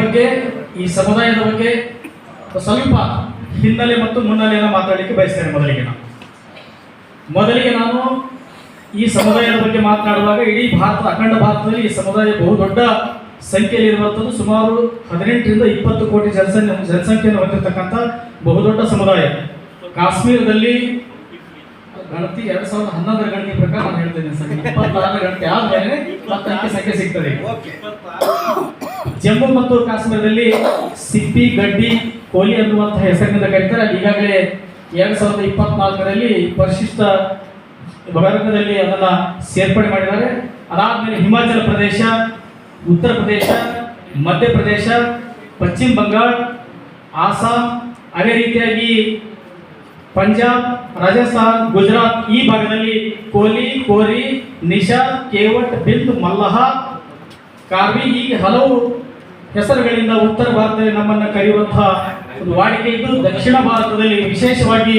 ಬಗ್ಗೆ ಈ ಸಮುದಾಯದ ಬಗ್ಗೆ ಸ್ವಲ್ಪ ಹಿನ್ನೆಲೆ ಮತ್ತು ಮುನ್ನೆಲೆಯನ್ನು ಮಾತಾಡಲಿಕ್ಕೆ ಬಯಸ್ತೇನೆ. ಮೊದಲಿಗೆ ನಾನು ಈ ಸಮುದಾಯದ ಬಗ್ಗೆ ಮಾತನಾಡುವಾಗ ಇಡೀ ಅಖಂಡ ಭಾರತದಲ್ಲಿ ಈ ಸಮುದಾಯ ಬಹುದೊಡ್ಡ ಸಂಖ್ಯೆಯಲ್ಲಿ ಇರುವಂಥದ್ದು. ಸುಮಾರು 18 ರಿಂದ 20 ಕೋಟಿ ಜನಸಂಖ್ಯೆಯನ್ನು ಹೊಂದಿರತಕ್ಕಂಥ ಬಹುದೊಡ್ಡ ಸಮುದಾಯ. ಕಾಶ್ಮೀರದಲ್ಲಿ ಗಣತಿ 2011ರ ಗಣತಿ ಪ್ರಕಾರ ನಾನು ಹೇಳ್ತೇನೆ ಸರ್, 26ರ ಗಣತಿ ಆದ್ಮೇಲೆ ಮತ್ತೆ ಸಂಖ್ಯೆ ಸಿಗ್ತದೆ. ಜಮ್ಮು ಮತ್ತು ಕಾಶ್ಮೀರದಲ್ಲಿ ಸಿಪ್ಪಿ, ಗಡ್ಡಿ, ಕೋಲಿ ಅನ್ನುವಂತಹ ಹೆಸರಿನಿಂದ ಕರೀತಾರೆ. ಈಗಾಗಲೇ 2024ರಲ್ಲಿ ಪರಿಶಿಷ್ಟ ವರ್ಗದಲ್ಲಿ ಅದನ್ನ ಸೇರ್ಪಡೆ ಮಾಡಿದ್ದಾರೆ. ಅದಾದ್ಮೇಲೆ ಹಿಮಾಚಲ ಪ್ರದೇಶ, ಉತ್ತರ ಪ್ರದೇಶ, ಮಧ್ಯಪ್ರದೇಶ, ಪಶ್ಚಿಮ ಬಂಗಾಳ, ಆಸಾಂ, ಅದೇ ರೀತಿಯಾಗಿ ಪಂಜಾಬ್, ರಾಜಸ್ಥಾನ್, ಗುಜರಾತ್ ಈ ಭಾಗದಲ್ಲಿ ಕೋಲಿ, ಕೋರಿ, ನಿಶಾ, ಕೇವಟ್, ಬಿಂದ್, ಮಲ್ಲಹ, ಕಾರ್ವಿ ಹೀಗೆ ಹಲವು ಹೆಸರುಗಳಿಂದ ಉತ್ತರ ಭಾರತದಲ್ಲಿ ನಮ್ಮನ್ನು ಕರೆಯುವಂತಹ ಒಂದು ವಾಡಿಕೆ ಇದ್ದು, ದಕ್ಷಿಣ ಭಾರತದಲ್ಲಿ ವಿಶೇಷವಾಗಿ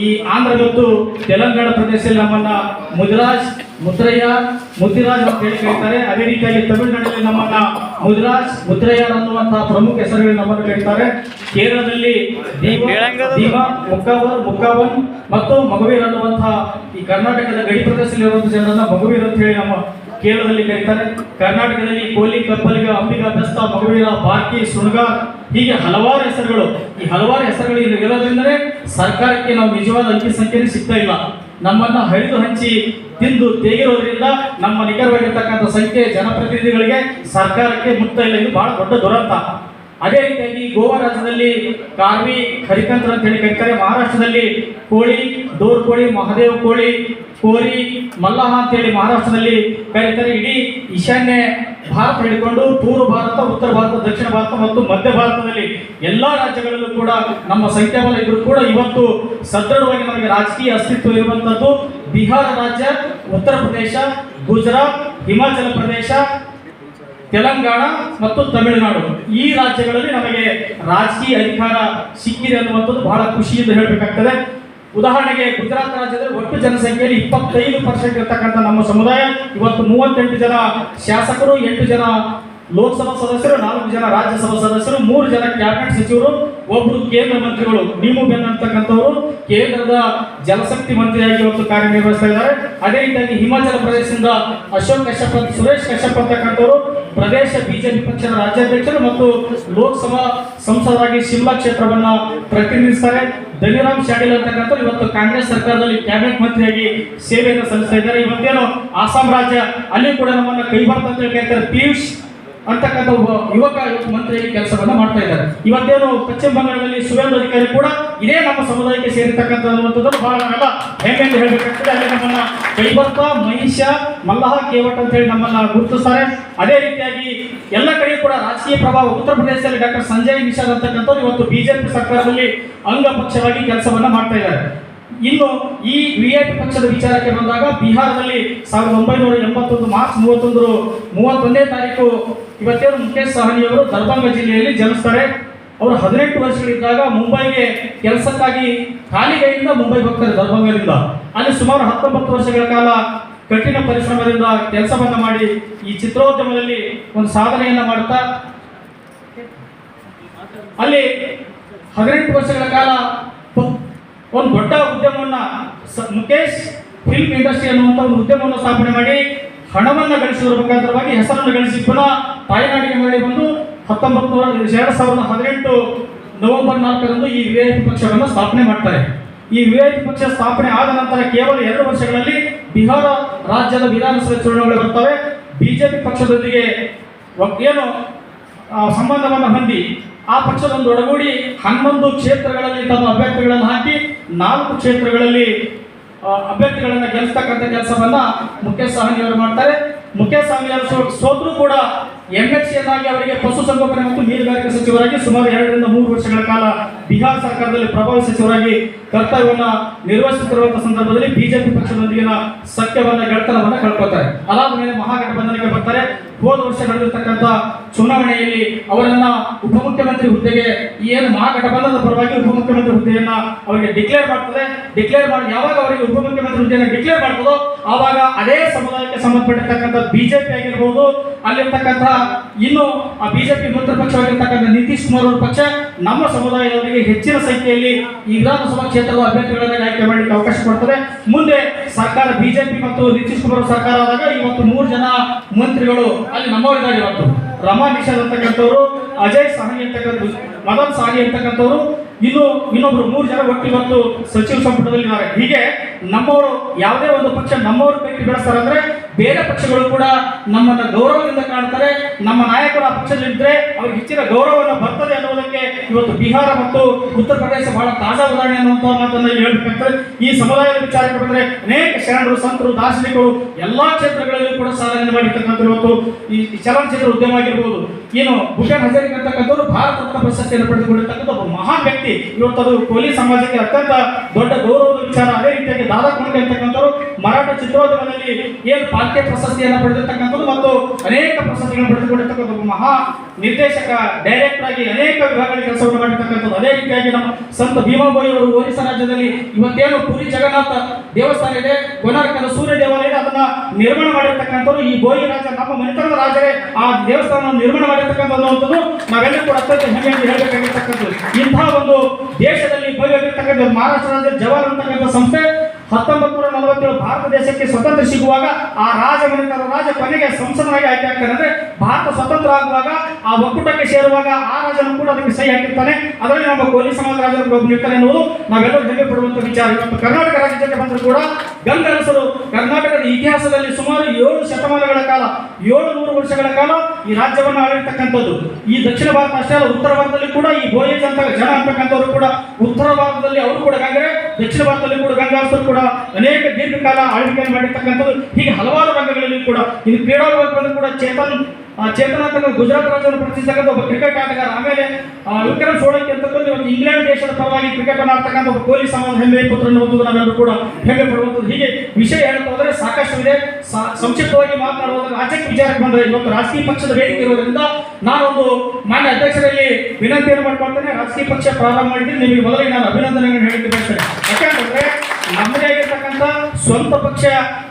ಈ ಆಂಧ್ರ ಮತ್ತು ತೆಲಂಗಾಣ ಪ್ರದೇಶದಲ್ಲಿ ನಮ್ಮನ್ನ ಮುದಿರಾಜ್, ಮುತ್ತಿರಾಜ್ ಅಂತ ಹೇಳಿ ಕರೀತಾರೆ. ಅದೇ ರೀತಿಯಾಗಿ ತಮಿಳುನಾಡಿನಲ್ಲಿ ನಮ್ಮನ್ನ ಮುದಿರಾಜ್, ಮುತ್ತರಯ್ಯರ್ ಅನ್ನುವಂತಹ ಪ್ರಮುಖ ಹೆಸರುಗಳು ನಮ್ಮನ್ನು ಕರೀತಾರೆ. ಕೇರಳದಲ್ಲಿ ದೀಮಾ, ಮುಕ್ಕಾವನ್ ಮತ್ತು ಮಗುವೀರ್ ಅನ್ನುವಂತಹ ಈ ಕರ್ನಾಟಕದ ಗಡಿ ಪ್ರದೇಶದಲ್ಲಿರುವಂತಹ ಜನರನ್ನ ಮಗುವೀರ್ ಅಂತ ಹೇಳಿ ನಮ್ಮ ಕೇರಳದಲ್ಲಿ ಕರೀತಾರೆ. ಕರ್ನಾಟಕದಲ್ಲಿ ಕೋಲಿ, ಕಬ್ಬಲಿಗ, ಅಂಬಿಗ, ಬೆಸ್ತ, ಮಗುವೀರ, ಬಾರ್ಕಿ, ಸುಣಗಾರ್ ಹೀಗೆ ಹಲವಾರು ಹೆಸರುಗಳು. ಈ ಹಲವಾರು ಹೆಸರುಗಳು ಇರೋದ್ರಿಂದಲೇ ಸರ್ಕಾರಕ್ಕೆ ನಾವು ನಿಜವಾದ ಅಂಕಿ ಸಂಖ್ಯೆ ಸಿಗ್ತಾ ಇಲ್ಲ. ನಮ್ಮನ್ನ ಹರಿದು ಹಂಚಿ ತಿಂದು ತೆಗೆರೋದ್ರಿಂದ ನಮ್ಮ ನಿಖರವಾಗಿರ್ತಕ್ಕಂಥ ಸಂಖ್ಯೆ ಜನಪ್ರತಿನಿಧಿಗಳಿಗೆ ಸರ್ಕಾರಕ್ಕೆ ಮುಕ್ತ ಇಲ್ಲ. ಇದು ಬಹಳ ದೊಡ್ಡ ದುರಂತ. ಅದೇ ರೀತಿಯಾಗಿ ಗೋವಾ ರಾಜ್ಯದಲ್ಲಿ ಕಾರ್ವಿ, ಹರಿಕಂತ್ರ ಅಂತ ಹೇಳಿ ಕರೀತಾರೆ. ಮಹಾರಾಷ್ಟ್ರದಲ್ಲಿ ಕೋಳಿ, ಡೋರ್ ಕೋಳಿ, ಮಹದೇವ್ ಕೋಳಿ, ಕೋರಿ, ಮಲ್ಲಹ ಅಂತೇಳಿ ಮಹಾರಾಷ್ಟ್ರದಲ್ಲಿ ಕರೀತಾರೆ. ಇಡೀ ಈಶಾನ್ಯ ಭಾರತ ಹಿಡಿಕೊಂಡು ಪೂರ್ವ ಭಾರತ, ಉತ್ತರ ಭಾರತ, ದಕ್ಷಿಣ ಭಾರತ ಮತ್ತು ಮಧ್ಯ ಭಾರತದಲ್ಲಿ ಎಲ್ಲಾ ರಾಜ್ಯಗಳಲ್ಲೂ ಕೂಡ ನಮ್ಮ ಸಂಖ್ಯಾಬಲ ಇದ್ರೂ ಕೂಡ ಇವತ್ತು ಸದೃಢವಾಗಿ ನಮಗೆ ರಾಜಕೀಯ ಅಸ್ತಿತ್ವ ಇರುವಂತದ್ದು ಬಿಹಾರ ರಾಜ್ಯ, ಉತ್ತರ ಪ್ರದೇಶ, ಗುಜರಾತ್, ಹಿಮಾಚಲ ಪ್ರದೇಶ, ತೆಲಂಗಾಣ ಮತ್ತು ತಮಿಳುನಾಡು ಈ ರಾಜ್ಯಗಳಲ್ಲಿ ನಮಗೆ ರಾಜಕೀಯ ಅಧಿಕಾರ ಸಿಕ್ಕಿದೆ ಅನ್ನುವಂಥದ್ದು ಬಹಳ ಖುಷಿಯಿಂದ ಹೇಳಬೇಕಾಗ್ತದೆ. ಉದಾಹರಣೆಗೆ ಗುಜರಾತ್ ರಾಜ್ಯದಲ್ಲಿ ಒಟ್ಟು ಜನಸಂಖ್ಯೆಯಲ್ಲಿ 25% ಇರತಕ್ಕಂಥ ನಮ್ಮ ಸಮುದಾಯ ಇವತ್ತು 38 ಜನ ಶಾಸಕರು, 8 ಜನ ಲೋಕಸಭಾ ಸದಸ್ಯರು, 4 ಜನ ರಾಜ್ಯಸಭಾ ಸದಸ್ಯರು, 3 ಜನ ಕ್ಯಾಬಿನೆಟ್ ಸಚಿವರು, ಒಬ್ಬರು ಕೇಂದ್ರ ಮಂತ್ರಿಗಳು. ನೀವು ಬೆನ್ ಅಂತಕ್ಕಂಥವರು ಕೇಂದ್ರದ ಜಲಶಕ್ತಿ ಮಂತ್ರಿಯಾಗಿ ಇವತ್ತು ಕಾರ್ಯನಿರ್ವಹಿಸ್ತಾ ಇದ್ದಾರೆ. ಅದೇ ರೀತಿಯಾಗಿ ಹಿಮಾಚಲ ಪ್ರದೇಶದಿಂದ ಅಶೋಕ್ ಕಶ್ಯಪ್, ಸುರೇಶ್ ಕಶ್ಯಪ್ ಅಂತಕ್ಕಂಥವರು ಪ್ರದೇಶ ಬಿಜೆಪಿ ಪಕ್ಷದ ರಾಜ್ಯಾಧ್ಯಕ್ಷರು ಮತ್ತು ಲೋಕಸಭಾ ಸಂಸದರಾಗಿ ಶಿಮ್ಲಾ ಕ್ಷೇತ್ರವನ್ನ ಪ್ರತಿನಿಧಿಸ್ತಾರೆ. ಧನಿರಾಮ್ ಶಾಡಿಲ್ ಅಂತಕ್ಕಂಥವ್ರು ಇವತ್ತು ಕಾಂಗ್ರೆಸ್ ಸರ್ಕಾರದಲ್ಲಿ ಕ್ಯಾಬಿನೆಟ್ ಮಂತ್ರಿಯಾಗಿ ಸೇವೆಯನ್ನು ಸಲ್ಲಿಸ್ತಾ ಇದ್ದಾರೆ. ಇವತ್ತೇನು ಆಸಾಂ ರಾಜ್ಯ ಅಲ್ಲಿ ಕೂಡ ನಮ್ಮನ್ನ ಕೈಬಾರ್ದು ಅಂತ ಹೇಳ್ತಾರೆ. ಪಿಯೂಷ್ ಅಂತಕ್ಕಂಥ ಒಬ್ಬ ಯುವಕ ಮಂತ್ರಿಯಾಗಿ ಕೆಲಸವನ್ನ ಮಾಡ್ತಾ ಇದ್ದಾರೆ. ಇವತ್ತೇನು ಪಶ್ಚಿಮ ಬಂಗಾಳದಲ್ಲಿ ಸುವೇಂದ್ರ ಅಧಿಕಾರಿ ಕೂಡ ಇದೇ ನಮ್ಮ ಸಮುದಾಯಕ್ಕೆ ಸೇರಿರ್ತಕ್ಕಂಥದ್ದು ಬಹಳ ಹೆಮ್ಮೆ ಎಂದು ಹೇಳಬೇಕಾಗ್ತದೆ. ಅಲ್ಲಿ ನಮ್ಮನ್ನ ಕೈಬರ್ತ, ಮಹಿಷ, ಮಲ್ಲಹ, ಕೇವಟ್ ಅಂತ ಹೇಳಿ ನಮ್ಮನ್ನ ಗುರುತಿಸ್ತಾರೆ. ಅದೇ ರೀತಿಯಾಗಿ ಎಲ್ಲ ಕಡೆ ಕೂಡ ರಾಜಕೀಯ ಪ್ರಭಾವ. ಉತ್ತರ ಪ್ರದೇಶದಲ್ಲಿ ಡಾಕ್ಟರ್ ಸಂಜಯ್ ನಿಷಾದ್ ಅಂತಕ್ಕಂಥವ್ರು ಇವತ್ತು ಬಿಜೆಪಿ ಸರ್ಕಾರದಲ್ಲಿ ಅಂಗ ಪಕ್ಷವಾಗಿ ಕೆಲಸವನ್ನ ಮಾಡ್ತಾ ಇದ್ದಾರೆ. ಇನ್ನು ಈ ವಿಐಪಿ ಪಕ್ಷದ ವಿಚಾರಕ್ಕೆ ಬಂದಾಗ ಬಿಹಾರದಲ್ಲಿ 1981 ಮಾರ್ಚ್ 31ನೇ ತಾರೀಕು ಇವತ್ತೇನು ಮುಖೇಶ್ ಸಹಾನಿ ಅವರು ದರ್ಭಂಗ ಜಿಲ್ಲೆಯಲ್ಲಿ ಜನಿಸ್ತಾರೆ. ಅವರು 18 ವರ್ಷಗಳಿದ್ದಾಗ ಮುಂಬೈಗೆ ಕೆಲಸಕ್ಕಾಗಿ ಖಾಲಿಗೈಯಿಂದ ಮುಂಬೈ ಹೋಗ್ತಾರೆ. ದರ್ಭಂಗದಿಂದ ಅಲ್ಲಿ ಸುಮಾರು 19 ವರ್ಷಗಳ ಕಾಲ ಕಠಿಣ ಪರಿಶ್ರಮದಿಂದ ಕೆಲಸವನ್ನ ಮಾಡಿ ಈ ಚಿತ್ರೋದ್ಯಮದಲ್ಲಿ ಒಂದು ಸಾಧನೆಯನ್ನ ಮಾಡುತ್ತಾ ಅಲ್ಲಿ 18 ವರ್ಷಗಳ ಕಾಲ ಒಂದು ದೊಡ್ಡ ಉದ್ಯಮವನ್ನ ಮುಖೇಶ್ ಫಿಲ್ಮ್ ಇಂಡಸ್ಟ್ರಿ ಅನ್ನುವಂಥ ಒಂದು ಉದ್ಯಮವನ್ನು ಸ್ಥಾಪನೆ ಮಾಡಿ ಹಣವನ್ನ ಗಳಿಸುವ ಮುಖಾಂತರವಾಗಿ ಹೆಸರನ್ನು ಗಳಿಸಿ ಪುನಃ ತಾಯ್ನಾಡಿಗೆ ಮರಳಿ ಬಂದು 2018 ನವೆಂಬರ್ 4ರಂದು ಈ ವಿಐಪಿ ಪಕ್ಷವನ್ನು ಸ್ಥಾಪನೆ ಮಾಡ್ತಾರೆ. ಈ ವಿಐಪಿ ಪಕ್ಷ ಸ್ಥಾಪನೆ ಆದ ನಂತರ ಕೇವಲ 2 ವರ್ಷಗಳಲ್ಲಿ ಬಿಹಾರ ರಾಜ್ಯದ ವಿಧಾನಸಭೆ ಚುನಾವಣೆಗಳು ಬರ್ತವೆ. ಬಿಜೆಪಿ ಪಕ್ಷದೊಂದಿಗೆ ಏನು ಸಂಬಂಧವನ್ನು ಹೊಂದಿ ಆ ಪಕ್ಷದೊಂದು ಒಡಗೂಡಿ 11 ಕ್ಷೇತ್ರಗಳಲ್ಲಿ ತಮ್ಮ ಅಭ್ಯರ್ಥಿಗಳನ್ನು ಹಾಕಿ 4 ಕ್ಷೇತ್ರಗಳಲ್ಲಿ ಅಭ್ಯರ್ಥಿಗಳನ್ನ ಗೆಲ್ಲಿಸ್ತಕ್ಕಂಥ ಕೆಲಸವನ್ನ ಮುಖೇಶ್ ಸಹಾನಿ ಅವರು ಮಾಡ್ತಾರೆ. ಮುಖೇಶ್ ಸಹಾನಿ ಅವರು ಸೋತರೂ ಕೂಡ ಎಂಎಲ್ಸಿ ಯನ್ನಾಗಿ ಅವರಿಗೆ ಪಶುಸಂಗೋಪನೆ ಮತ್ತು ಮೀನುಗಾರಿಕೆ ಸಚಿವರಾಗಿ ಸುಮಾರು 2 ರಿಂದ 3 ವರ್ಷಗಳ ಕಾಲ ಬಿಹಾರ ಸರ್ಕಾರದಲ್ಲಿ ಪ್ರಭಾವಿ ಸಚಿವರಾಗಿ ಕರ್ತವ್ಯವನ್ನ ನಿರ್ವಹಿಸುತ್ತಿರುವಂತಹ ಸಂದರ್ಭದಲ್ಲಿ ಬಿಜೆಪಿ ಪಕ್ಷದೊಂದಿಗಿನ ಸತ್ಯವನ್ನ ಗೆಳೆತನವನ್ನ ಕಳ್ಕೊತಾರೆ. ಅದಾದ ಮೇಲೆ ಮಹಾಗಠಬಂಧನಕ್ಕೆ ಬರ್ತಾರೆ. ಹೋದ ವರ್ಷ ನಡೆದಿರ್ತಕ್ಕಂಥ ಚುನಾವಣೆಯಲ್ಲಿ ಅವರನ್ನ ಉಪಮುಖ್ಯಮಂತ್ರಿ ಹುದ್ದೆಗೆ ಏನು ಮಹಾಗಠಬಂಧನದ ಪರವಾಗಿ ಉಪಮುಖ್ಯಮಂತ್ರಿ ಹುದ್ದೆಯನ್ನ ಅವರಿಗೆ ಡಿಕ್ಲೇರ್ ಮಾಡ್ತದೆ. ಡಿಕ್ಲೇರ್ ಮಾಡಿ ಯಾವಾಗ ಅವರಿಗೆ ಉಪಮುಖ್ಯಮಂತ್ರಿ ಹುದ್ದೆಯನ್ನು ಡಿಕ್ಲೇರ್ ಮಾಡ್ತದೋ ಆವಾಗ ಅದೇ ಸಮುದಾಯಕ್ಕೆ ಸಂಬಂಧಪಟ್ಟಿರ್ತಕ್ಕಂಥ ಬಿಜೆಪಿ ಆಗಿರ್ಬೋದು, ಅಲ್ಲಿರ್ತಕ್ಕಂಥ ಇನ್ನು ಆ ಬಿಜೆಪಿ ಮಿತ್ರ ಪಕ್ಷವಾಗಿರ್ತಕ್ಕಂಥ ನಿತೀಶ್ ಕುಮಾರ್ ಅವರ ಪಕ್ಷ ನಮ್ಮ ಸಮುದಾಯದವರಿಗೆ ಹೆಚ್ಚಿನ ಸಂಖ್ಯೆಯಲ್ಲಿ ಈ ವಿಧಾನಸಭಾ ಕ್ಷೇತ್ರದ ಅಭ್ಯರ್ಥಿಗಳನ್ನು ಆಯ್ಕೆ ಮಾಡಲಿಕ್ಕೆ ಅವಕಾಶ ಕೊಡ್ತದೆ. ಮುಂದೆ ಸರ್ಕಾರ ಬಿಜೆಪಿ ಮತ್ತು ನಿತೀಶ್ ಕುಮಾರ್ ಸರ್ಕಾರ ಆದಾಗ ಇವತ್ತು 3 ಜನ ಮಂತ್ರಿಗಳು ಅಲ್ಲಿ ನಮ್ಮವರಿದ್ದಾರೆ. ಇವತ್ತು ರಮಾ ನಿಷಾದ್ ಅಂತಕ್ಕಂಥವ್ರು, ಅಜಯ್ ಸಾಹನಿ ಅಂತಕ್ಕಂಥ, ಮದನ್ ಸಾಹನಿ ಅಂತಕ್ಕಂಥವ್ರು, ಇನ್ನೊಬ್ರು 3 ಜನ ಒಟ್ಟು ಇವತ್ತು ಸಚಿವ ಸಂಪುಟದಲ್ಲಿ ಇದ್ದಾರೆ. ಹೀಗೆ ನಮ್ಮವರು ಯಾವುದೇ ಒಂದು ಪಕ್ಷ ನಮ್ಮವರು ಕಟ್ಟಿ ಬೆಳೆಸ್ತಾರೆ ಅಂದ್ರೆ ಬೇರೆ ಪಕ್ಷಗಳು ಕೂಡ ನಮ್ಮನ್ನ ಗೌರವದಿಂದ ಕಾಣ್ತಾರೆ. ನಮ್ಮ ನಾಯಕರು ಆ ಪಕ್ಷದಲ್ಲಿದ್ದರೆ ಅವ್ರಿಗೆ ಹೆಚ್ಚಿನ ಗೌರವವನ್ನು ಬರ್ತದೆ ಅನ್ನೋದಕ್ಕೆ ಇವತ್ತು ಬಿಹಾರ ಮತ್ತು ಉತ್ತರ ಪ್ರದೇಶ ಬಹಳ ತಾಜಾ ಉದಾಹರಣೆ ಅನ್ನುವಂಥ ಮಾತನ್ನು ಹೇಳಬೇಕಾಗ್ತದೆ. ಈ ಸಮುದಾಯದ ವಿಚಾರಕ್ಕೆ ಬಂದರೆ ಅನೇಕ ಶರಣರು, ಸಂತರು, ದಾರ್ಶನಿಕರು ಎಲ್ಲಾ ಕ್ಷೇತ್ರಗಳಲ್ಲಿ ಕೂಡ ಸಾಧನೆ ಮಾಡಿರ್ತಕ್ಕಂಥ ಇವತ್ತು ಈ ಚಲನಚಿತ್ರ ಉದ್ಯಮ ಆಗಿರ್ಬೋದು, ಏನು ಭೂಷಣ್ ಹಜಾರಿಕಾ ಅಂತಕ್ಕಂಥವ್ರು ಭಾರತ ರತ್ನ ಪ್ರಶಸ್ತಿಯನ್ನು ಪಡೆದುಕೊಂಡಿರ್ತಕ್ಕಂಥ ಒಬ್ಬ ಮಹಾನ್ ವ್ಯಕ್ತಿ. ಇವತ್ತು ಅದು ಕೋಲಿ ಸಮಾಜಕ್ಕೆ ಅತ್ಯಂತ ದೊಡ್ಡ ಗೌರವದ ವಿಚಾರ. ಅದೇ ರೀತಿಯಾಗಿ ದಾದಾ ಕೋಂಡ್ಕೆ ಅಂತಕ್ಕಂಥವ್ರು ಮರಾಠ ಚಿತ್ರೋದ್ಯಮದಲ್ಲಿ ಏನು ಪಾಲ್ಕೆ ಪ್ರಶಸ್ತಿಯನ್ನು ಪಡೆದಿರ್ತಕ್ಕಂಥದ್ದು ಮತ್ತು ಅನೇಕ ಪ್ರಶಸ್ತಿಗಳನ್ನು ಪಡೆದುಕೊಂಡಿರ್ತಕ್ಕಂಥ ಒಬ್ಬ ಮಹಾ ನಿರ್ದೇಶಕ, ಡೈರೆಕ್ಟರ್ ಆಗಿ ಅನೇಕ ವಿಭಾಗಗಳಲ್ಲಿ ಕೆಲಸವನ್ನು ಮಾಡಿರ್ತಕ್ಕಂಥದ್ದು. ಅದೇ ರೀತಿಯಾಗಿ ನಮ್ಮ ಸಂತ ಭೀಮಾಬಾಯಿ ಅವರು ಒರಿಸ್ಸಾ ರಾಜ್ಯದಲ್ಲಿ ಇವತ್ತೇನು ಪುರಿ ಜಗನ್ನಾಥ ದೇವಸ್ಥಾನ ಇದೆ, ಕೊನಾರ್ಕದ ಸೂರ್ಯ ದೇವಾಲಯ ಇದೆ, ಅದನ್ನ ನಿರ್ಮಾಣ ಮಾಡಿರ್ತಕ್ಕಂಥವ್ರು ಈ ಬೋಯಿ ರಾಜ, ನಮ್ಮ ಮನೆತನದ ರಾಜರೇ ಆ ದೇವಸ್ಥಾನವನ್ನು ನಿರ್ಮಾಣ ಮಾಡಿರ್ತಕ್ಕಂಥದ್ದು ನಾವೆಲ್ಲರೂ ಕೂಡ ಅತ್ಯಂತ ಹೆಮ್ಮೆಯಿಂದ ಹೇಳಬೇಕಾಗಿರ್ತಕ್ಕಂಥದ್ದು. ಇಂತಹ ಒಂದು ದೇಶದಲ್ಲಿ ಭವ್ಯವಾಗಿರ್ತಕ್ಕಂಥ ಮಹಾರಾಷ್ಟ್ರ ರಾಜ್ಯದ ಜವಾಹರ್ ಅಂತಕ್ಕಂಥ ಸಂಸ್ಥೆ 1947 ಭಾರತ ದೇಶಕ್ಕೆ ಸ್ವತಂತ್ರ ಸಿಗುವಾಗ ಆ ರಾಜ ಕೊನೆಗೆ ಸಂಸದನಾಗಿ ಆಯ್ಕೆ ಆಗ್ತಾನೆ. ಅಂದ್ರೆ ಭಾರತ ಸ್ವತಂತ್ರ ಆಗುವಾಗ ಆ ಒಕ್ಕೂಟಕ್ಕೆ ಸೇರುವಾಗ ಆ ರಾಜನು ಕೂಡ ಅದಕ್ಕೆ ಸಹಿ ಹಾಕಿರ್ತಾನೆ. ಅದರಲ್ಲಿ ನಮ್ಮ ಕೋಲಿ ಸಮಾಜ ರಾಜರು ಒಬ್ಬನಿರ್ತಾನೆ ಎನ್ನುವುದು ನಾವೆಲ್ಲರೂ ಹೆಮ್ಮೆ ಪಡುವಂತ ವಿಚಾರ. ಇವತ್ತು ಕರ್ನಾಟಕ ರಾಜ್ಯಕ್ಕೆ ಬಂದರೂ ಕೂಡ ಗಂಗರಸರು ಕರ್ನಾಟಕದ ಇತಿಹಾಸದಲ್ಲಿ ಸುಮಾರು 7 ಶತಮಾನಗಳ ಕಾಲ, 700 ವರ್ಷಗಳ ಕಾಲ ಈ ರಾಜ್ಯವನ್ನು ಆಳಿರ್ತಕ್ಕಂಥದ್ದು. ಈ ದಕ್ಷಿಣ ಭಾರತ ಅಷ್ಟೇ ಅಲ್ಲ, ಉತ್ತರ ಭಾರತದಲ್ಲಿ ಕೂಡ ಈ ಬೋಯೇಜ್ ಅಂತ ಜನ ಅಂತಕ್ಕಂಥವ್ರು ಕೂಡ ಉತ್ತರ ಭಾರತದಲ್ಲಿ ಅವರು ಕೂಡ ಗಂಗರೆ, ದಕ್ಷಿಣ ಭಾರತದಲ್ಲಿ ಕೂಡ ಗಂಗಾರಸರು ಕೂಡ ಅನೇಕ ದೀರ್ಘಕಾಲ ಆಳ್ವಿಕೆಯನ್ನು ಮಾಡಿರ್ತಕ್ಕಂಥದ್ದು. ಹೀಗೆ ಹಲವಾರು ರಂಗಗಳಲ್ಲಿ ಕೂಡ ಇನ್ನು ಕ್ರೀಡಾಂಗಣದಲ್ಲಿ ಕೂಡ ಚೇತನ್ ಅಂತ ಗುಜರಾತ್ ರಾಜ್ಯವನ್ನು ಪ್ರತಿನಿಧಿಸತಕ್ಕಂಥ ಒಬ್ಬ ಕ್ರಿಕೆಟ್ ಆಟಗಾರ. ಆಮೇಲೆ ವಿಕ್ರಮ್ ಸೋಳಂಕಿ ಅಂತಕ್ಕಂಥ ಇವತ್ತು ಇಂಗ್ಲೆಂಡ್ ದೇಶದ ಪರವಾಗಿ ಕ್ರಿಕೆಟ್ ಅನ್ನು ಆಡ್ತಕ್ಕಂಥ ಒಬ್ಬ ಕೋಲಿ ಸಮಾಜ ಹೆಮ್ಮೆ ಪುತ್ರ ಅನ್ನುವಂಥದ್ದು ನಾವೆಲ್ಲರೂ ಕೂಡ ಹೆಮ್ಮೆ ಪಡುವಂಥದ್ದು. ಹೀಗೆ ವಿಷಯ ಹೇಳ್ತಾ ಹೋದರೆ ಸಾಕಷ್ಟು ಇದೆ. ಸಂಕ್ಷಿಪ್ತವಾಗಿ ಮಾತನಾಡುವಾಗ ರಾಜ್ಯಕ್ಕೆ ವಿಚಾರಕ್ಕೆ ಬಂದರೆ ಇವತ್ತು ರಾಜಕೀಯ ಪಕ್ಷದ ವೇದಿಕೆ ಇರೋದ್ರಿಂದ ನಾನೊಂದು ಮಾನ್ಯ ಅಧ್ಯಕ್ಷರಲ್ಲಿ ವಿನಂತಿಯನ್ನು ಮಾಡ್ಕೊಳ್ತೇನೆ. ರಾಜಕೀಯ ಪಕ್ಷ ಪ್ರಾರಂಭ ಮಾಡಿದ್ರೆ ನಿಮಗೆ ಮೊದಲಿಗೆ ನಾನು ಅಭಿನಂದನೆಗಳನ್ನು ಹೇಳಕ್ಕೆ ಬಯಸ್ತೇನೆ. ಯಾಕಂತಂದ್ರೆ ನಮ್ಮದೇ ಆಗಿರ್ತಕ್ಕಂಥ ಸ್ವಂತ ಪಕ್ಷ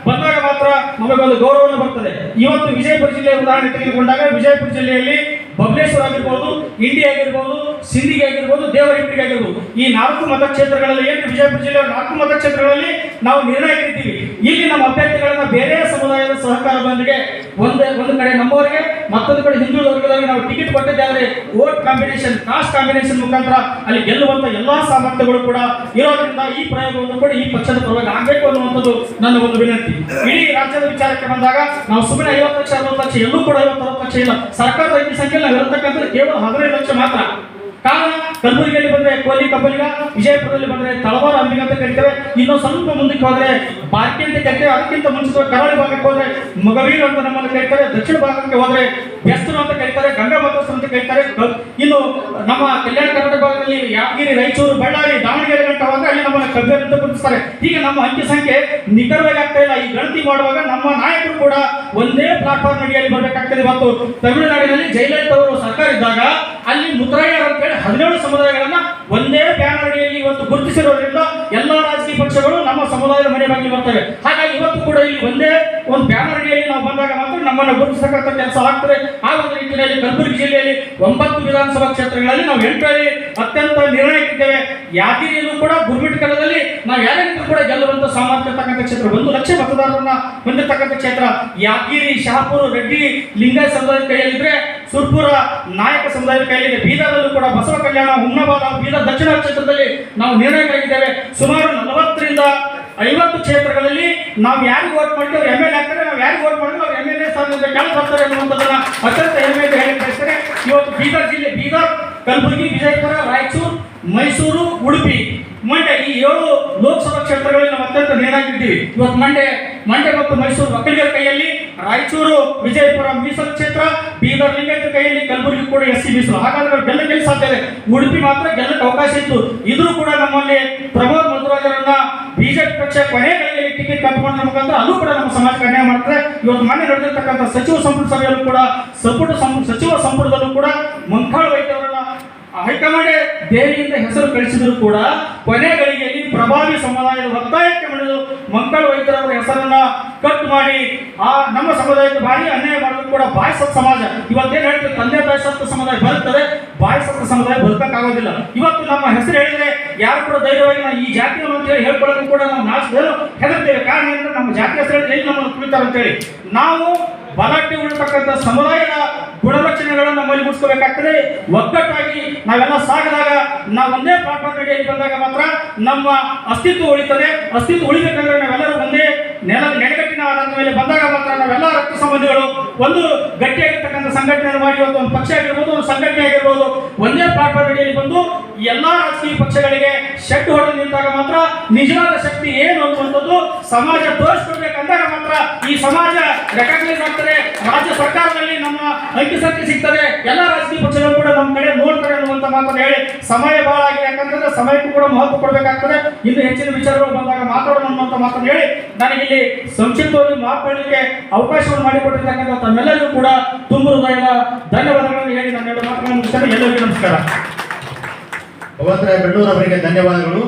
ಬಂದಾಗ ಮಾತ್ರ ನಮಗೊಂದು ಗೌರವವನ್ನು ಬರ್ತದೆ. ಇವತ್ತು ವಿಜಯಪುರ ಜಿಲ್ಲೆಯ ಉದಾಹರಣೆ ತೆಗೆದುಕೊಂಡಾಗ ವಿಜಯಪುರ ಜಿಲ್ಲೆಯಲ್ಲಿ ಬಬಲೇಶ್ವರ ಆಗಿರ್ಬೋದು, ಇಂಡಿ ಆಗಿರ್ಬೋದು, ಸಿಂಧಿಗೆ ಆಗಿರ್ಬೋದು, ದೇವರಹಿಪ್ಪರಿಗೆ ಆಗಿರ್ಬೋದು, ಈ 4 ಮತಕ್ಷೇತ್ರಗಳಲ್ಲಿ ಏನು ವಿಜಯಪುರ ಜಿಲ್ಲೆಯ 4 ಮತಕ್ಷೇತ್ರಗಳಲ್ಲಿ ನಾವು ನಿರ್ಣಯಿಸಿದ್ದೀವಿ. ಇಲ್ಲಿ ನಮ್ಮ ಅಭ್ಯರ್ಥಿಗಳನ್ನ ಬೇರೆ ಸಮುದಾಯದ ಸಹಕಾರದೊಂದಿಗೆ ಒಂದು ಕಡೆ ನಮ್ಮವರಿಗೆ, ಮತ್ತೊಂದು ಕಡೆ ಹಿಂದುಳಿದ ವರ್ಗದವರಿಗೆ ನಾವು ಟಿಕೆಟ್ ಕೊಟ್ಟಿದ್ದಾದ್ರೆ ವೋಟ್ ಕಾಂಬಿನೇಷನ್, ಕಾಸ್ಟ್ ಕಾಂಬಿನೇಷನ್ ಮುಖಾಂತರ ಅಲ್ಲಿ ಗೆಲ್ಲುವಂತ ಎಲ್ಲಾ ಸಾಮರ್ಥ್ಯಗಳು ಕೂಡ ಇರೋದ್ರಿಂದ ಈ ಪ್ರಯೋಗವನ್ನು ಕೂಡ ಈ ಪಕ್ಷದ ಪರವಾಗಿ ಆಗಬೇಕು ಅನ್ನುವಂಥದ್ದು ನನ್ನ ಒಂದು ವಿನಂತಿ. ಇಡೀ ರಾಜ್ಯದ ವಿಚಾರಕ್ಕೆ ಬಂದಾಗ ನಾವು ಸುಮ್ಮನೆ 50 ಲಕ್ಷ 60 ಲಕ್ಷ ಎಲ್ಲೂ ಕೂಡ 50 ಲಕ್ಷ ಇಲ್ಲ. ಸರ್ಕಾರದ ಈ ಸಂಖ್ಯೆ ನಾವು ಇರತಕ್ಕಂಥದ್ದು ಕೇವಲ 15 ಲಕ್ಷ ಮಾತ್ರ. ಕಾರಣ ಕಲಬುರಗಿಯಲ್ಲಿ ಬಂದ್ರೆ ಕೋಲಿ ಕಬ್ಬಲಿಗ, ವಿಜಯಪುರದಲ್ಲಿ ಬಂದ್ರೆ ತಳವಾರ ಅಂಬಿಗ ಅಂತ ಕರಿತೇವೆ. ಇನ್ನೂ ಸ್ವಲ್ಪ ಮುಂದಕ್ಕೆ ಹೋದ್ರೆ ಬಾರ್ಕಿ ಅಂತ ಕರಿತೇವೆ. ಅದಕ್ಕಿಂತ ಮುಂಚಿತವಾಗಿ ಕರಾವಳಿ ಭಾಗಕ್ಕೆ ಹೋದ್ರೆ ಮಗವೀರು ಅಂತ ನಮ್ಮನ್ನು ಕರೀತಾರೆ. ದಕ್ಷಿಣ ಭಾಗಕ್ಕೆ ಹೋದ್ರೆ ಬೆಸ್ತರು ಅಂತ ಕರೀತಾರೆ, ಗಂಗಾ ಮತಸ್ಥರು ಅಂತ ಕರೀತಾರೆ. ಇನ್ನು ನಮ್ಮ ಕಲ್ಯಾಣ ಕರ್ನಾಟಕ ಭಾಗದಲ್ಲಿ ಯಾದಗಿರಿ, ರಾಯಚೂರು, ಬಳ್ಳಾರಿ, ದಾವಣಗೆರೆ ಗಂಟ ಹೋದ್ರೆ ಅಲ್ಲಿ ನಮ್ಮನ್ನು ಕಬ್ಬೇರು ಅಂತ ಗುರುತಿಸ್ತಾರೆ. ಹೀಗೆ ನಮ್ಮ ಅಂಕಿ ಸಂಖ್ಯೆ ನಿಖರವಾಗಿ ಆಗ್ತಾ ಇಲ್ಲ. ಈ ಗಣತಿ ಮಾಡುವಾಗ ನಮ್ಮ ನಾಯಕರು ಕೂಡ ಒಂದೇ ಪ್ಲಾಟ್ಫಾರ್ಮ್ ಅಡಿಯಲ್ಲಿ ಬರಬೇಕಾಗ್ತದೆ. ಇವತ್ತು ತಮಿಳುನಾಡಿನಲ್ಲಿ ಜಯಲಲಿತಾ ಅವರು ಸರ್ಕಾರ ಇದ್ದಾಗ ಅಲ್ಲಿ ಮುತ್ತರಾಯರು ಅಂತ ಹೇಳಿ 17 ಸಮುದಾಯಗಳನ್ನ ಒಂದೇ ಬ್ಯಾನರ್ ಅಡಿಯಲ್ಲಿ ಇವತ್ತು ಗುರುತಿಸಿರೋದ್ರಿಂದ ಎಲ್ಲಾ ರಾಜಕೀಯ ಪಕ್ಷಗಳು ನಮ್ಮ ಸಮುದಾಯದ ಮನೆ ಬಾಗಿಲು ಬರ್ತವೆ. ಹಾಗಾಗಿ ಇವತ್ತು ಕೂಡ ಇಲ್ಲಿ ಒಂದೇ ಒಂದು ಬ್ಯಾನರ್ ಅಡಿಯಲ್ಲಿ ನಾವು ಬಂದಾಗ ಮಾತ್ರ ನಮ್ಮನ್ನು ಗುರುತಿಸತಕ್ಕಂಥ ಕೆಲಸ ಆಗ್ತದೆ. ಆ ಒಂದು ರೀತಿಯಲ್ಲಿ ಕಲಬುರಗಿ ಜಿಲ್ಲೆಯಲ್ಲಿ 9 ವಿಧಾನಸಭಾ ಕ್ಷೇತ್ರಗಳಲ್ಲಿ ನಾವು 8ರಲ್ಲಿ ಅತ್ಯಂತ ನಿರ್ಣಯಕ್ಕಿದ್ದೇವೆ. ಯಾದಗಿರಿಯಲ್ಲೂ ಕೂಡ ಗುರುಮಿಟ್ಕಲದಲ್ಲಿ ನಾವು ಯಾರಿಗೂ ಕೂಡ ಗೆಲ್ಲುವಂತ ಸಾಮರ್ಥ್ಯ ಇರ್ತಕ್ಕಂಥ ಕ್ಷೇತ್ರ, 1 ಲಕ್ಷ ಮತದಾರರನ್ನ ಹೊಂದಿರತಕ್ಕಂಥ ಕ್ಷೇತ್ರ ಯಾದಗಿರಿ, ಶಹಾಪುರ, ರೆಡ್ಡಿ, ಲಿಂಗಾಯತ ಸಮುದಾಯದ ಕೈಯಲ್ಲಿದ್ರೆ, ಸುರ್ಪುರ ನಾಯಕ ಸಮುದಾಯದ ಕೈಯಲ್ಲಿದೆ. ಬೀದರ್ಲ್ಲೂ ಕೂಡ ಬಸವ ಕಲ್ಯಾಣ, ಹುಮ್ನಾಬಾದ, ಬೀದರ್ ದಕ್ಷಿಣ ಕ್ಷೇತ್ರದಲ್ಲಿ ನಾವು ನಿರ್ಣಯಕ್ಕಾಗಿದ್ದೇವೆ. ಸುಮಾರು 40ರಿಂದ 50 ಕ್ಷೇತ್ರಗಳಲ್ಲಿ ನಾವು ಯಾರಿಗೆ ವೋಟ್ ಮಾಡಿದ್ರೆ ಅವ್ರು MLA ಆಗ್ತಾರೆ, ನಾವು ಯಾರಿಗೆ ವೋಟ್ ಮಾಡಿದ್ರೆ ಅವ್ರು MLA ಸ್ಥಾನದಿಂದ ಕೆಳಗೆ ಬರ್ತಾರೆ ಅನ್ನುವಂಥದ್ದನ್ನ ಅತ್ಯಂತ ಹೆಮ್ಮೆಯಿಂದ ಹೇಳಿ ಬಯಸ್ತಾರೆ. ಇವತ್ತು ಬೀದರ್ ಜಿಲ್ಲೆ, ಬೀದರ್, ಕಲಬುರಗಿ, ವಿಜಯಪುರ, ರಾಯಚೂರು, ಮೈಸೂರು, ಉಡುಪಿ, ಮಂಡ್ಯ ಈ 7 ಲೋಕಸಭಾ ಕ್ಷೇತ್ರಗಳಲ್ಲಿ ನಾವು ಅತ್ಯಂತ ನಿರ್ಣಯಿಸಿದ್ದೀವಿ. ಇವತ್ತು ಮಂಡ್ಯ ಮತ್ತು ಮೈಸೂರು ಒಕ್ಕಲಿಗರ ಕೈಯಲ್ಲಿ, ರಾಯಚೂರು, ವಿಜಯಪುರ ಮೀಸಲು ಕ್ಷೇತ್ರ, ಬೀದರ್ ಲಿಂಗಾಯತರ ಕೈಯಲ್ಲಿ, ಕಲಬುರಗಿ ಕೂಡ SC ಮೀಸಲು. ಹಾಗಾದ್ರೆ ಗೆಲ್ಲಕ್ಕೆ ಸಾಧ್ಯ ಇದೆ. ಉಡುಪಿ ಮಾತ್ರ ಗೆಲ್ಲಕ್ಕೆ ಅವಕಾಶ ಇತ್ತು. ಇದ್ರೂ ಕೂಡ ನಮ್ಮಲ್ಲಿ ಪ್ರಮೋದ್ ಮಧ್ವರಾಜರನ್ನ ಬಿಜೆಪಿ ಪಕ್ಷ ಕೊನೆಗಳಿಗೆ ಟಿಕೆಟ್ ಕಟ್ಕೊಂಡ್ರ ಮುಖಾಂತರ ಅಲ್ಲೂ ಕೂಡ ನಮ್ಮ ಸಮಾಜಕ್ಕೆ ಅನ್ಯಾಯ ಮಾಡ್ತಾರೆ. ಇವತ್ತು ಮೊನ್ನೆ ನಡೆದಿರ್ತಕ್ಕಂಥ ಸಚಿವ ಸಂಪುಟ ಸಭೆಯಲ್ಲೂ ಕೂಡ ಸಚಿವ ಸಂಪುಟದಲ್ಲೂ ಕೂಡ ಮಂಕಾಳ ವೈದ್ಯವರನ್ನ ಹೈಕಮಾಂಡ್ ದೆಹಲಿಯಿಂದ ಹೆಸರು ಕಳಿಸಿದ್ರು ಕೂಡ ಕೊನೆ ಗಳಿಗೆಯಲ್ಲಿ ಪ್ರಭಾವಿ ಸಮುದಾಯದ ಒತ್ತಾಯಕ್ಕೆ ಮಾಡಿದ್ರು ಮಂಕಾಳ ವೈದ್ಯರವರ ಹೆಸರನ್ನ ಕಟ್ ಮಾಡಿ ನಮ್ಮ ಸಮುದಾಯಕ್ಕೆ ಭಾರಿ ಅನ್ಯಾಯ ಮಾಡೋದು ಕೂಡ ಬಾಯಿ ಸತ್ತ ಸಮಾಜ. ಇವತ್ತೇನು ಹೇಳ್ತೀವಿ, ತಂದೆ ತಾಯಿ ಸತ್ತ ಸಮುದಾಯ ಬರುತ್ತದೆ, ಬಾಯಿ ಸತ್ತ ಸಮುದಾಯ ಬದುಕಕ್ಕಾಗೋದಿಲ್ಲ. ಇವತ್ತು ನಮ್ಮ ಹೆಸರು ಹೇಳಿದ್ರೆ ಯಾರು ಕೂಡ ಧೈರ್ಯವಾಗಿ ನಾವು ಈ ಜಾತಿಯನ್ನು ಅಂತ ಹೇಳಿ ಹೇಳ್ಕೊಳ್ಳೋದು ಕೂಡ ನಾವು ಹೆದರ್ತೇವೆ. ಕಾರಣ ಏನಂದ್ರೆ ನಮ್ಮ ಜಾತಿ ಹೆಸರು ಎಲ್ಲಿ ನಮ್ಮನ್ನು ತುಳಿತಾರೆ ಅಂತೇಳಿ ನಾವು ಬಲಾಢ್ಯ ಉಳಿತಕ್ಕಂಥ ಸಮುದಾಯದ ಗುಣಲಕ್ಷಣಗಳನ್ನು ನಮ್ಮಲ್ಲಿ ಮುಗಿಸ್ಕೋಬೇಕಾಗ್ತದೆ. ಒಗ್ಗಟ್ಟಾಗಿ ನಾವೆಲ್ಲ ಸಾಗಿದಾಗ ನಾವು ಒಂದೇ ಪ್ಲಾಟ್ಫಾರ್ಮ್ ಅಡಿಯಲ್ಲಿ ಬಂದಾಗ ಮಾತ್ರ ನಮ್ಮ ಅಸ್ತಿತ್ವ ಉಳಿತದೆ. ಅಸ್ತಿತ್ವ ಉಳಿಬೇಕಂದ್ರೆ ನಾವೆಲ್ಲರೂ ಒಂದೇ ನೆಲೆಗಟ್ಟಿನ ಆಧಾರದ ಮೇಲೆ ಬಂದಾಗ ಮಾತ್ರ ನಾವೆಲ್ಲ ರಕ್ತ ಸಂಬಂಧಿಗಳು ಒಂದು ಗಟ್ಟಿಯಾಗಿರ್ತಕ್ಕಂಥ ಸಂಘಟನೆ ಮಾಡಿ, ಒಂದು ಪಕ್ಷ ಆಗಿರ್ಬೋದು, ಒಂದು ಸಂಘಟನೆ ಆಗಿರ್ಬೋದು, ಒಂದೇ ಪ್ಲಾಟ್ಫಾರ್ಮ್ ಅಡಿಯಲ್ಲಿ ಬಂದು ಎಲ್ಲಾ ರಾಜಕೀಯ ಪಕ್ಷಗಳಿಗೆ ಶೆಡ್ ಹೊಡೆದು ನಿಂತಾಗ ಮಾತ್ರ ನಿಜವಾದ ಶಕ್ತಿ ಏನು ಅನ್ನುವಂಥದ್ದು ಸಮಾಜ ತೋರಿಸ್ಕೊಡ್ಬೇಕಂದಾಗ ಮಾತ್ರ ಈ ಸಮಾಜ ರೆಕಗ್ನೈಸ್ ಆಗ್ತದೆ. ರಾಜ್ಯ ಸರ್ಕಾರದಲ್ಲಿ ನಮ್ಮ ಅಂಕಿ ಸಂಖ್ಯೆ ಸಿಗ್ತದೆ, ಎಲ್ಲ ರಾಜಕೀಯ ಪಕ್ಷಗಳು ಕೂಡ ನಮ್ಮ ಕಡೆ ನೋಡ್ತಾರೆ ಅನ್ನುವಂತ ಮಾತನ್ನು ಹೇಳಿ ಸಮಯ ಬಹಳ ಆಗಿದೆ. ಯಾಕಂತಂದ್ರೆ ಸಮಯಕ್ಕೂ ಕೂಡ ಮಹತ್ವ ಕೊಡಬೇಕಾಗ್ತದೆ. ಇನ್ನು ಹೆಚ್ಚಿನ ವಿಚಾರಗಳು ಬಂದಾಗ ಮಾತಾಡೋಣ ಅನ್ನುವಂತ ಮಾತನ್ನು ಹೇಳಿ ನನಗಿಲ್ಲಿ ಸಂಕ್ಷಿಪ್ತವಾಗಿ ಮಾತನಾಡಲಿಕ್ಕೆ ಅವಕಾಶವನ್ನು ಮಾಡಿಕೊಟ್ಟಿರ್ತಕ್ಕಂಥ ತಮ್ಮೆಲ್ಲರಿಗೂ ಕೂಡ ತುಂಬ ಹೃದಯದ ಧನ್ಯವಾದಗಳನ್ನು ಹೇಳಿ ನಾನು ಎರಡು ಮಾತುಗಳನ್ನು ಮುಗಿಸ್ತೇನೆ. ಎಲ್ಲರಿಗೂ ನಮಸ್ಕಾರ. ಭಗವಂತರಾಯ ಬೆಳ್ಳೂರು ಅವರಿಗೆ ಧನ್ಯವಾದಗಳು.